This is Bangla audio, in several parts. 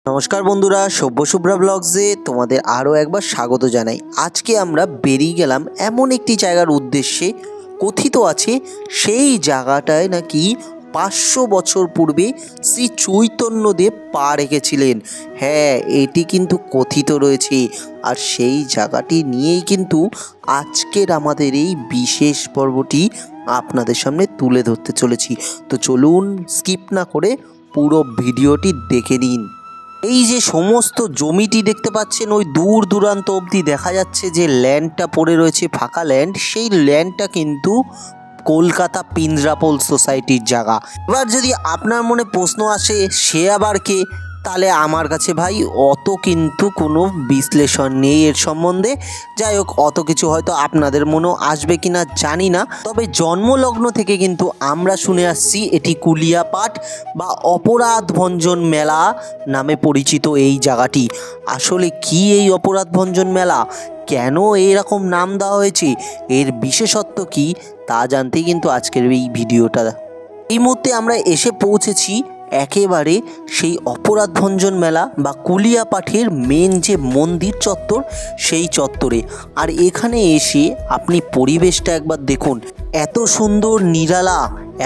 নমস্কার বন্ধুরা, সভ্য শুভ্রা ব্লগসে তোমাদের আরও একবার স্বাগত জানাই। আজকে আমরা বেরিয়ে গেলাম এমন একটি জায়গার উদ্দেশ্যে। কথিত আছে সেই জায়গাটায় নাকি 500 বছর পূর্বে শ্রী চৈতন্যদেব পা রেখেছিলেন। হ্যাঁ, এটি কিন্তু কথিত রয়েছে। আর সেই জায়গাটি নিয়েই কিন্তু আজকের আমাদের এই বিশেষ পর্বটি আপনাদের সামনে তুলে ধরতে চলেছি। তো চলুন স্কিপ না করে পুরো ভিডিওটি দেখে নিন। এই যে সমস্ত জমিটি দেখতে পাচ্ছেন, ওই দূর দূরান্ত অবধি দেখা যাচ্ছে যে ল্যান্ডটা পড়ে রয়েছে, ফাঁকা ল্যান্ড। সেই ল্যান্ডটা কিন্তু কলকাতা পিঞ্জরাপোল সোসাইটির জায়গা। এবার যদি আপনার মনে প্রশ্ন আসে সে আবার কে, তাহলে আমার কাছে ভাই অত কিন্তু কোনো বিশ্লেষণ নেই এর সম্বন্ধে। যাই হোক, অত কিছু হয়তো আপনাদের মনেও আসবে কিনা জানি না, তবে জন্মলগ্ন থেকে কিন্তু আমরা শুনে আসছি এটি কুলিয়াপাট বা অপরাধ ভঞ্জন মেলা নামে পরিচিত এই জায়গাটি। আসলে কি এই অপরাধ ভঞ্জন মেলা, কেন এরকম নাম দেওয়া হয়েছে, এর বিশেষত্ব কি, তা জানতেই কিন্তু আজকের এই ভিডিওটা। এই মুহূর্তে আমরা এসে পৌঁছেছি একেবারে সেই অপরাধ ভঞ্জন মেলা বা কুলিয়াপাঠের মেন যে মন্দির চত্বর, সেই চত্বরে। আর এখানে এসে আপনি পরিবেশটা একবার দেখুন, এত সুন্দর নিরালা,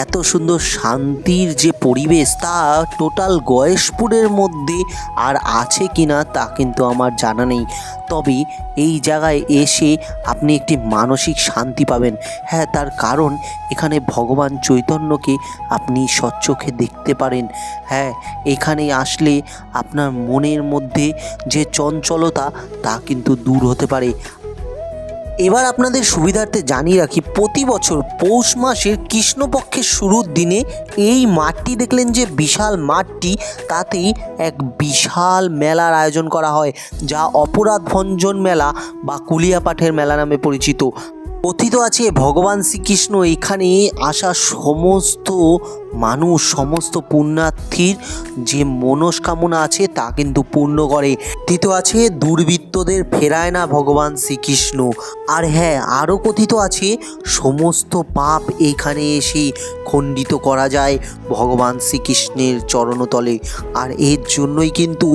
এত সুন্দর শান্তির যে পরিবেশ, তা টোটাল গয়েশপুরের মধ্যে আর আছে কিনা তা কিন্তু আমার জানা নেই। তবে এই জায়গায় এসে আপনি একটি মানসিক শান্তি পাবেন। হ্যাঁ, তার কারণ এখানে ভগবান চৈতন্যকে আপনি স্বচক্ষে দেখতে পারেন। হ্যাঁ, এখানে আসলে আপনার মনের মধ্যে যে চঞ্চলতা তা কিন্তু দূর হতে পারে। এবার আপনাদের সুবিধার্থে জানিয়ে রাখি, প্রতি বছর পৌষ মাসের কৃষ্ণপক্ষের শুরুর দিনে এই মাঠটি দেখলেন যে বিশাল মাঠটি, তাতেই এক বিশাল মেলার আয়োজন করা হয়, যা অপরাধ ভঞ্জন মেলা বা কুলিয়াপাঠের মেলা নামে পরিচিত। কথিত আছে ভগবান শ্রীকৃষ্ণ এখানে আসা সমস্ত মানুষ, সমস্ত পুণ্যার্থীর যে মনস্কামনা আছে তা কিন্তু পূর্ণ করে। কথিত আছে দুর্বৃত্তদের ফেরায় না ভগবান শ্রীকৃষ্ণ। আর হ্যাঁ, আরও কথিত আছে সমস্ত পাপ এখানে এসে খণ্ডিত করা যায় ভগবান শ্রীকৃষ্ণের চরণতলে। আর এর জন্যই কিন্তু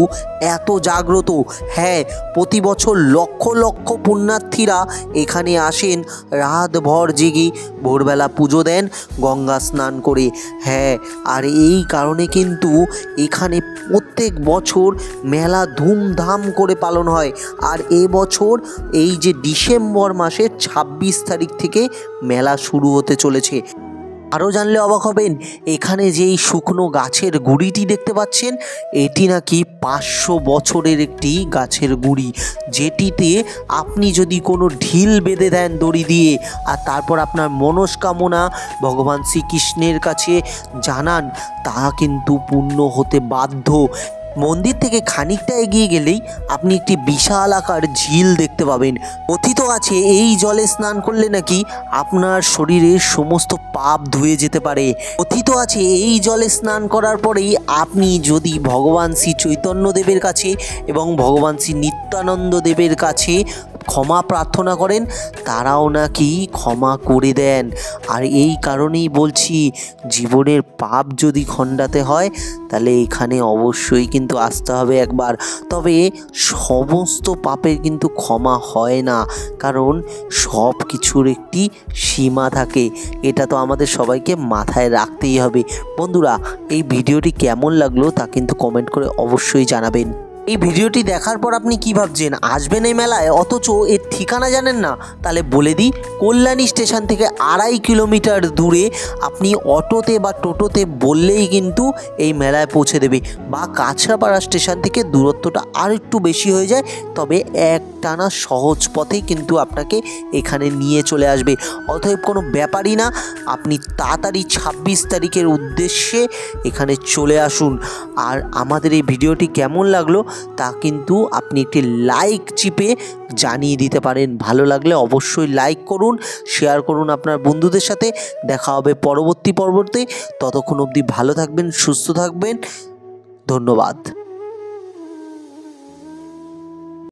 এত জাগ্রত। হ্যাঁ, প্রতি বছর লক্ষ লক্ষ পুণ্যার্থীরা এখানে আসেন, রাতভর জেগে ভোরবেলা পুজো দেন গঙ্গা স্নান করে। হ্যাঁ, আর এই কারণে কিন্তু এখানে প্রত্যেক বছর মেলা ধুমধাম করে পালন হয়। আর এবছর এই যে ডিসেম্বর মাসের 26 তারিখ থেকে মেলা শুরু হতে চলেছে। আরও জানলে অবাক হবেন, এখানে যেই শুকনো গাছের গুঁড়িটি দেখতে পাচ্ছেন, এটি নাকি 500 বছরের একটি গাছের গুঁড়ি, যেটিতে আপনি যদি কোনো ঢিল বেঁধে দেন দড়ি দিয়ে, আর তারপর আপনার মনস্কামনা ভগবান শ্রীকৃষ্ণের কাছে জানান, তা কিন্তু পূর্ণ হতে বাধ্য। মন্দির থেকে খানিকটা এগিয়ে গেলেই আপনি একটি বিশাল আকার ঝিল দেখতে পাবেন। কথিত আছে এই জলে স্নান করলে নাকি আপনার শরীরের সমস্ত পাপ ধুয়ে যেতে পারে। কথিত আছে এই জলে স্নান করার পরেই আপনি যদি ভগবান শ্রী চৈতন্যদেবের কাছে এবং ভগবান শ্রী নিত্যানন্দ দেবের কাছে ক্ষমা প্রার্থনা করেন, তারাও নাকি ক্ষমা করে দেন। আর এই কারণেই বলছি, জীবনের পাপ যদি খণ্ডাতে হয় তাহলে এখানে অবশ্যই কিন্তু আসতে হবে একবার। তবে সমস্ত পাপের কিন্তু ক্ষমা হয় না, কারণ সব কিছুর একটি সীমা থাকে। এটা তো আমাদের সবাইকে মাথায় রাখতেই হবে। বন্ধুরা, এই ভিডিওটি কেমন লাগলো তা কিন্তু কমেন্ট করে অবশ্যই জানাবেন। এই ভিডিওটি দেখার পর আপনি কি ভাবছেন, আসবেন এই মেলায় অথচ এর ঠিকানা জানেন না? তাহলে বলে দিই, কল্যাণী স্টেশন থেকে 2.5 কিলোমিটার দূরে আপনি অটোতে বা টোটোতে বললেই কিন্তু এই মেলায় পৌঁছে দেবে। বা কাছড়াপাড়া স্টেশন থেকে দূরত্বটা আর একটু বেশি হয়ে যায়, তবে একটানা সহজ পথেই কিন্তু আপনাকে এখানে নিয়ে চলে আসবে। অতএব কোনো ব্যাপারই না, আপনি তাড়াতাড়ি 26 তারিখের উদ্দেশ্যে এখানে চলে আসুন। আর আমাদের এই ভিডিওটি কেমন লাগলো তা কিন্তু আপনি একটি লাইক চিপে জানিয়ে দিতে পারেন। ভালো লাগলে অবশ্যই লাইক করুন, শেয়ার করুন আপনার বন্ধুদের সাথে। দেখা হবে পরবর্তী পর্বতে। ততক্ষণ অবধি ভালো থাকবেন, সুস্থ থাকবেন। ধন্যবাদ।